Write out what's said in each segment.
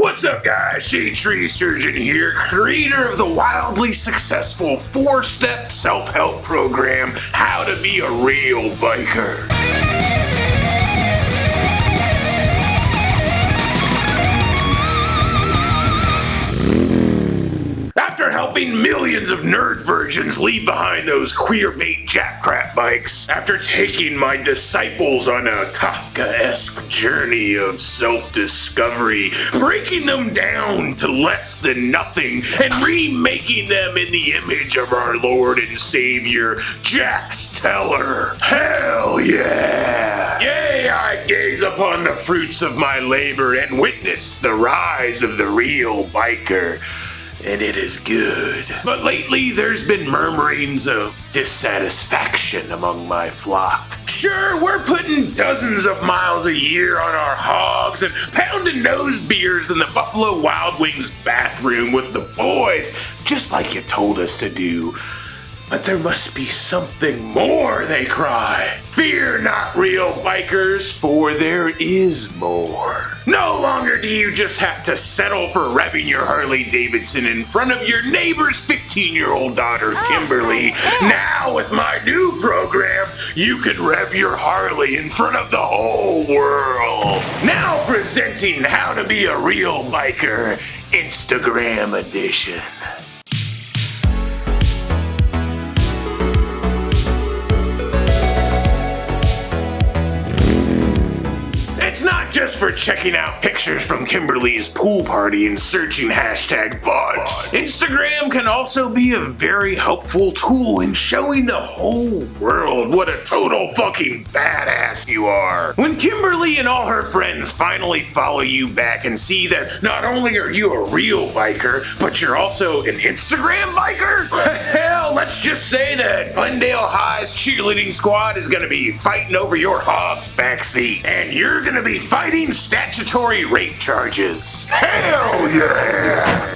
What's up, guys? Shadetree Surgeon here, creator of the wildly successful 4-step self-help program, How to Be a Real Biker. After helping millions of nerd virgins leave behind those queerbait jack-crap bikes, after taking my disciples on a Kafkaesque journey of self-discovery, breaking them down to less than nothing, and remaking them in the image of our Lord and Savior, Jax Teller. Hell yeah! Yea, I gaze upon the fruits of my labor and witness the rise of the real biker. And it is good. But lately, there's been murmurings of dissatisfaction among my flock. Sure, we're putting dozens of miles a year on our hogs and pounding nose beers in the Buffalo Wild Wings bathroom with the boys, just like you told us to do. But there must be something more, they cry. Fear not, real bikers, for there is more. No longer do you just have to settle for revving your Harley Davidson in front of your neighbor's 15-year-old daughter, Kimberly. Now, with my new program, you can rev your Harley in front of the whole world. Now presenting How to Be a Real Biker, Instagram edition. It's not just for checking out pictures from Kimberly's pool party and searching hashtag bots. Instagram can also be a very helpful tool in showing the whole world what a total fucking badass you are. When Kimberly and all her friends finally follow you back and see that not only are you a real biker, but you're also an Instagram biker? Hell, let's just say that Glendale High's cheerleading squad is gonna be fighting over your hog's backseat, and you're gonna be fighting statutory rape charges. Hell yeah!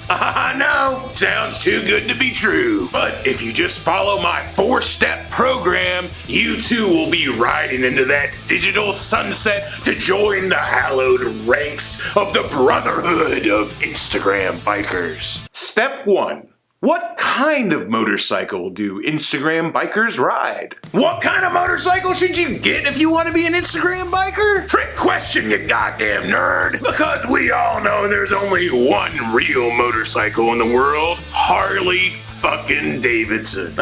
No, sounds too good to be true. But if you just follow my 4-step program, you too will be riding into that digital sunset to join the hallowed ranks of the Brotherhood of Instagram Bikers. Step 1. What kind of motorcycle do Instagram bikers ride? What kind of motorcycle should you get if you want to be an Instagram biker? Trick question, you goddamn nerd! Because we all know there's only one real motorcycle in the world, Harley fucking Davidson.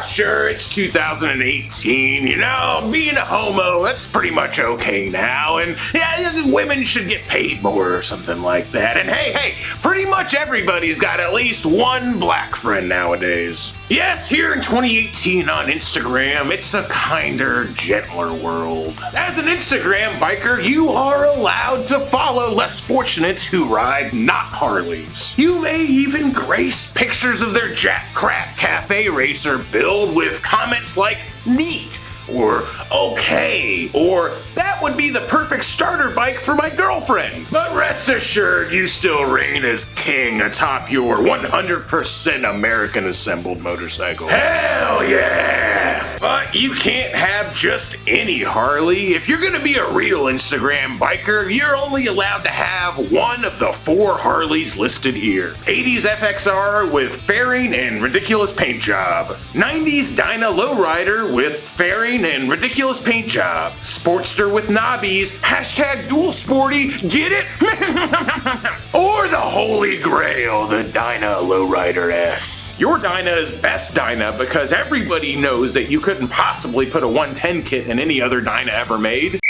Sure, it's 2018, you know, being a homo, that's pretty much okay now, and yeah, women should get paid more or something like that, and hey, pretty much everybody's got at least one black friend nowadays. Yes, here in 2018 on Instagram, it's a kinder, gentler world. As an Instagram biker, you are allowed to follow less fortunates who ride not Harleys. You may even grace pictures of their jack-crap cafe racer build with comments like neat, or okay, or that would be the perfect starter bike for my girlfriend. But rest assured, you still reign as king atop your 100% American assembled motorcycle. Hell yeah! But you can't have just any Harley. If you're gonna be a real Instagram biker, you're only allowed to have one of the 4 Harleys listed here. 80s FXR with fairing and ridiculous paint job. 90s Dyna Lowrider with fairing and ridiculous paint job. Sportster with knobbies, hashtag dual sporty, get it? Or the holy grail, the Dyna Lowrider S. Your Dyna is best Dyna because everybody knows that you couldn't possibly put a 110 kit in any other Dyna ever made.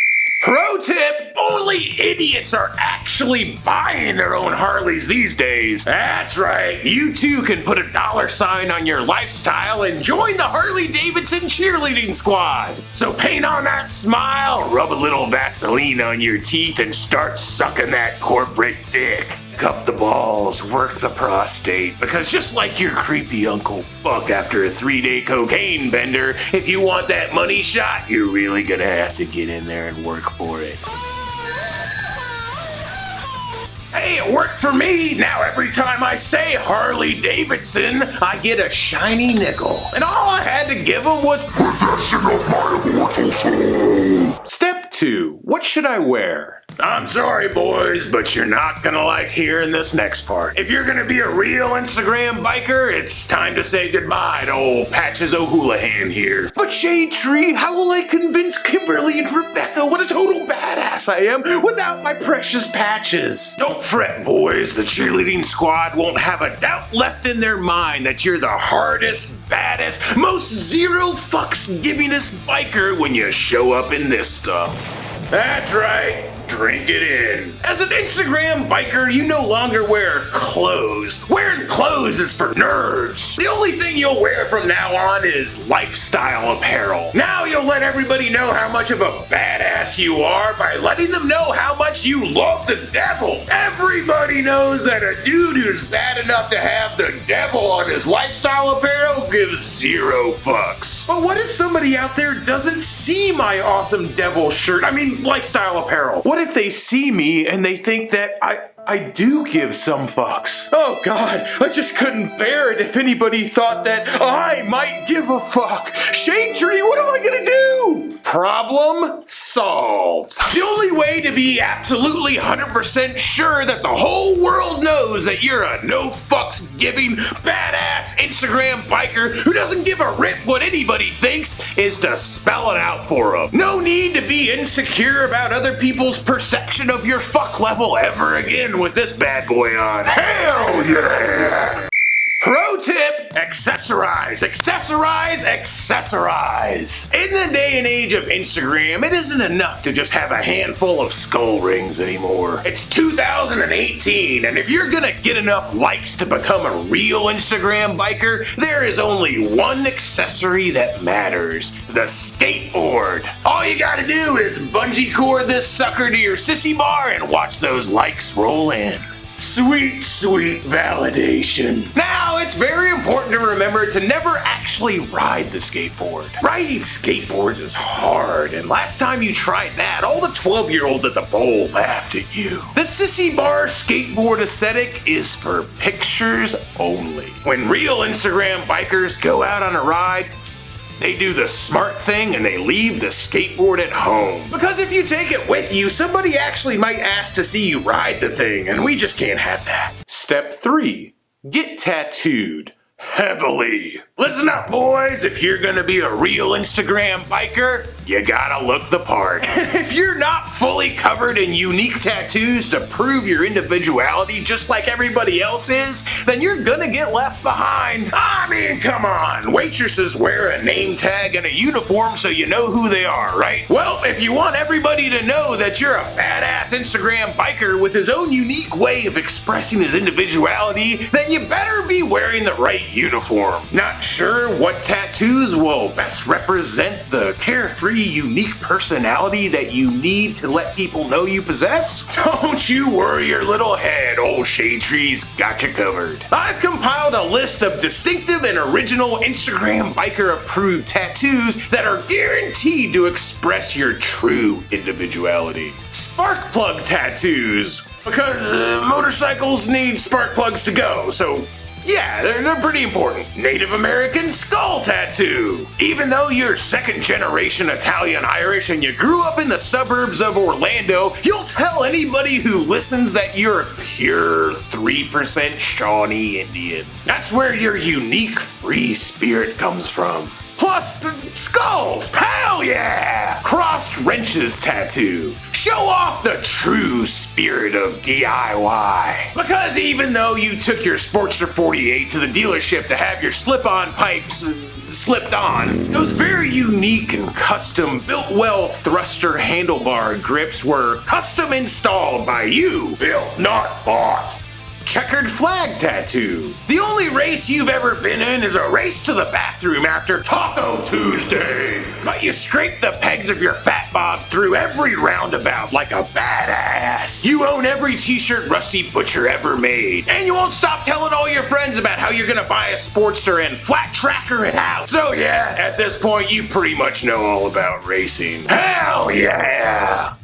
Pro tip, only idiots are actually buying their own Harleys these days. That's right, you too can put a $sign on your lifestyle and join the Harley Davidson cheerleading squad. So paint on that smile, rub a little Vaseline on your teeth, and start sucking that corporate dick. Cup the balls, work the prostate, because just like your creepy Uncle Buck after a 3-day cocaine bender, if you want that money shot, you're really gonna have to get in there and work for it. Hey, it worked for me! Now every time I say Harley Davidson, I get a shiny nickel. And all I had to give him was possession of my immortal soul. Step 2. What should I wear? I'm sorry, boys, but you're not gonna like hearing this next part. If you're gonna be a real Instagram biker, it's time to say goodbye to old Patches O'Houlihan here. But Shadetree, how will I convince Kimberly and Rebecca what a total badass I am without my precious Patches? Don't fret, boys. The cheerleading squad won't have a doubt left in their mind that you're the hardest, baddest, most zero fucks givingest biker when you show up in this stuff. That's right. Drink it in. As an Instagram biker, you no longer wear clothes. Wearing clothes is for nerds. The only thing you'll wear from now on is lifestyle apparel. Now you'll let everybody know how much of a badass you are by letting them know how much you love the devil. Everybody knows that a dude who's bad enough to have the devil on his lifestyle apparel gives zero fucks. But what if somebody out there doesn't see my awesome devil shirt? Lifestyle apparel. What if they see me and they think that I do give some fucks? Oh God, I just couldn't bear it if anybody thought that I might give a fuck. Shadetree, what am I gonna do? Problem solved. The only way to be absolutely 100% sure that the whole world knows that you're a no fucks giving, badass Instagram biker who doesn't give a rip what anybody thinks is to spell it out for them. No need to be insecure about other people's perception of your fuck level ever again with this bad boy on. Hell yeah! Pro tip, accessorize, accessorize, accessorize. In the day and age of Instagram, it isn't enough to just have a handful of skull rings anymore. It's 2018, and if you're gonna get enough likes to become a real Instagram biker, there is only one accessory that matters: the skateboard. All you gotta do is bungee cord this sucker to your sissy bar and watch those likes roll in. Sweet, sweet validation. Now, it's very important to remember to never actually ride the skateboard. Riding skateboards is hard, and last time you tried that, all the 12-year-olds at the bowl laughed at you. The sissy bar skateboard aesthetic is for pictures only. When real Instagram bikers go out on a ride, they do the smart thing and they leave the skateboard at home. Because if you take it with you, somebody actually might ask to see you ride the thing, and we just can't have that. Step 3. Get tattooed. Heavily. Listen up, boys. If you're gonna be a real Instagram biker, you gotta look the part. If you're not fully covered in unique tattoos to prove your individuality just like everybody else is, then you're gonna get left behind. Come on. Waitresses wear a name tag and a uniform so you know who they are, right? Well, if you want everybody to know that you're a badass Instagram biker with his own unique way of expressing his individuality, then you better be wearing the right uniform. Not sure what tattoos will best represent the carefree, unique personality that you need to let people know you possess? Don't you worry your little head, old Shadetree's got you covered. I've compiled a list of distinctive and original Instagram biker approved tattoos that are guaranteed to express your true individuality. Spark plug tattoos, because motorcycles need spark plugs to go, so yeah, they're pretty important. Native American skull tattoo. Even though you're second generation Italian-Irish and you grew up in the suburbs of Orlando, you'll tell anybody who listens that you're a pure 3% Shawnee Indian. That's where your unique free spirit comes from. Plus, skulls! Hell yeah! Crossed wrenches tattoo. Show off the true spirit of DIY. Because even though you took your Sportster 48 to the dealership to have your slip-on pipes slipped on, those very unique and custom built well thruster handlebar grips were custom installed by you. Built, not bought. Checkered flag tattoo. The only race you've ever been in is a race to the bathroom after Taco Tuesday. But you scrape the pegs of your fat bob through every roundabout like a badass. You own every t-shirt Rusty Butcher ever made. And you won't stop telling all your friends about how you're gonna buy a Sportster and flat tracker it out. So yeah, at this point you pretty much know all about racing. Hell yeah!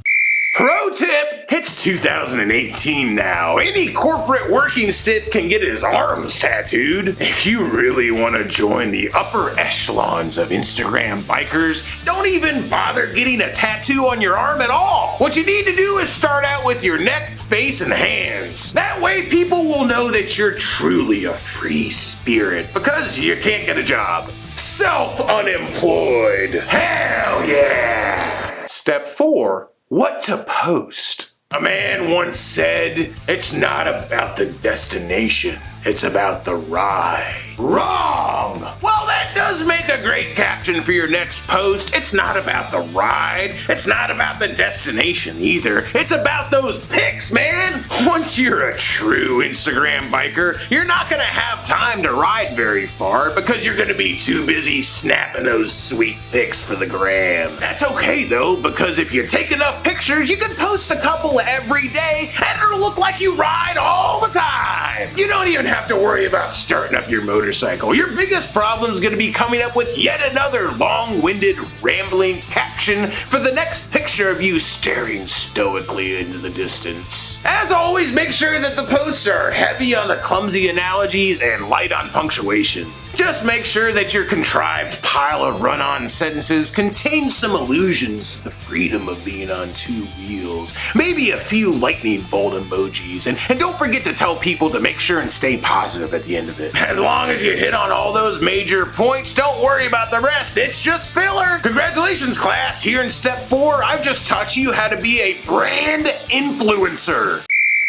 Pro tip! It's 2018 now. Any corporate working stiff can get his arms tattooed. If you really want to join the upper echelons of Instagram bikers, don't even bother getting a tattoo on your arm at all. What you need to do is start out with your neck, face, and hands. That way people will know that you're truly a free spirit because you can't get a job. Self-unemployed. Hell yeah! Step 4. What to post. A man once said, "It's not about the destination, it's about the ride." Wrong! Well, that does make a great caption for your next post. It's not about the ride. It's not about the destination either. It's about those pics, man. Once you're a true Instagram biker, you're not gonna have time to ride very far because you're gonna be too busy snapping those sweet pics for the gram. That's okay though, because if you take enough pictures, you can post a couple every day and it'll look like you ride all the time. You don't even have to worry about starting up your motorcycle. Your biggest problem is going to be coming up with yet another long-winded, rambling caption for the next picture of you staring stoically into the distance. As always, make sure that the posts are heavy on the clumsy analogies and light on punctuation. Just make sure that your contrived pile of run-on sentences contains some allusions to the freedom of being on two wheels. Maybe a few lightning bolt emojis, and don't forget to tell people to make sure and stay positive at the end of it. As long as you hit on all those major points, don't worry about the rest, it's just filler! Congratulations class, here in step 4, I've just taught you how to be a brand influencer.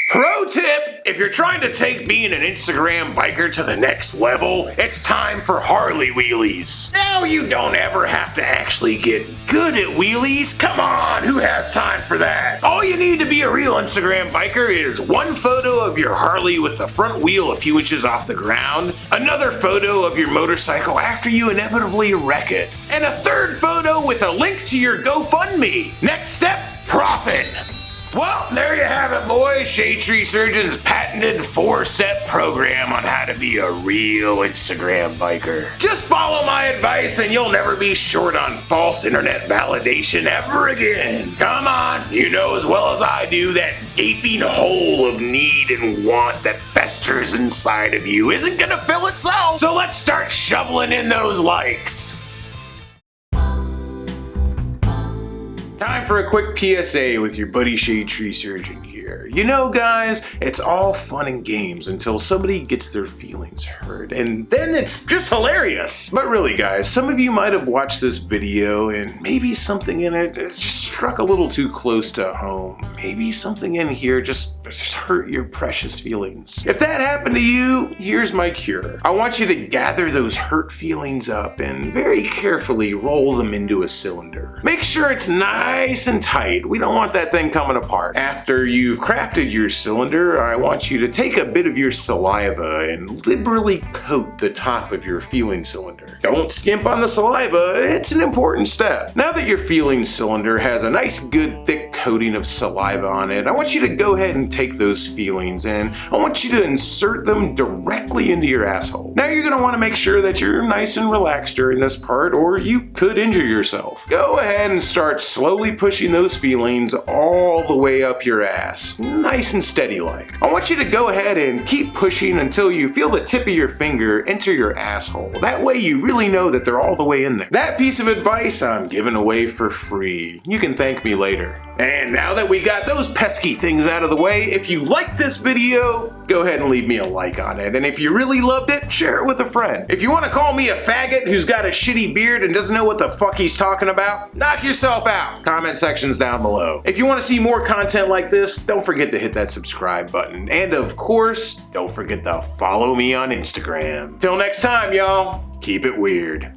Pro tip! If you're trying to take being an Instagram biker to the next level, it's time for Harley wheelies. Now you don't ever have to actually get good at wheelies. Come on, who has time for that? All you need to be a real Instagram biker is one photo of your Harley with the front wheel a few inches off the ground, another photo of your motorcycle after you inevitably wreck it, and a third photo with a link to your GoFundMe. Next step, profit. Well, there you have it, boys. Shade Tree Surgeon's patented 4-step program on how to be a real Instagram biker. Just follow my advice and you'll never be short on false internet validation ever again. Come on, you know as well as I do that gaping hole of need and want that festers inside of you isn't gonna fill itself. So let's start shoveling in those likes. Time for a quick PSA with your buddy Shade Tree Surgeon here. You know guys, it's all fun and games until somebody gets their feelings hurt, and then it's just hilarious. But really guys, some of you might have watched this video and maybe something in it just struck a little too close to home. Maybe something in here just hurt your precious feelings. If that happened to you, here's my cure. I want you to gather those hurt feelings up and very carefully roll them into a cylinder. Make sure it's nice and tight. We don't want that thing coming apart. After you've crafted your cylinder, I want you to take a bit of your saliva and liberally coat the top of your feeling cylinder. Don't skimp on the saliva, it's an important step. Now that your feeling cylinder has a nice good thick coating of saliva on it, I want you to go ahead and take those feelings and I want you to insert them directly into your asshole. Now you're going to want to make sure that you're nice and relaxed during this part or you could injure yourself. Go ahead and start slowly pushing those feelings all the way up your ass, nice and steady like. I want you to go ahead and keep pushing until you feel the tip of your finger enter your asshole. That way you really know that they're all the way in there. That piece of advice I'm giving away for free. You can thank me later. And now that we got those pesky things out of the way, if you like this video, go ahead and leave me a like on it. And if you really loved it, share it with a friend. If you want to call me a faggot who's got a shitty beard and doesn't know what the fuck he's talking about, knock yourself out. Comment section's down below. If you want to see more content like this, don't forget to hit that subscribe button. And of course, don't forget to follow me on Instagram. Till next time, y'all, keep it weird.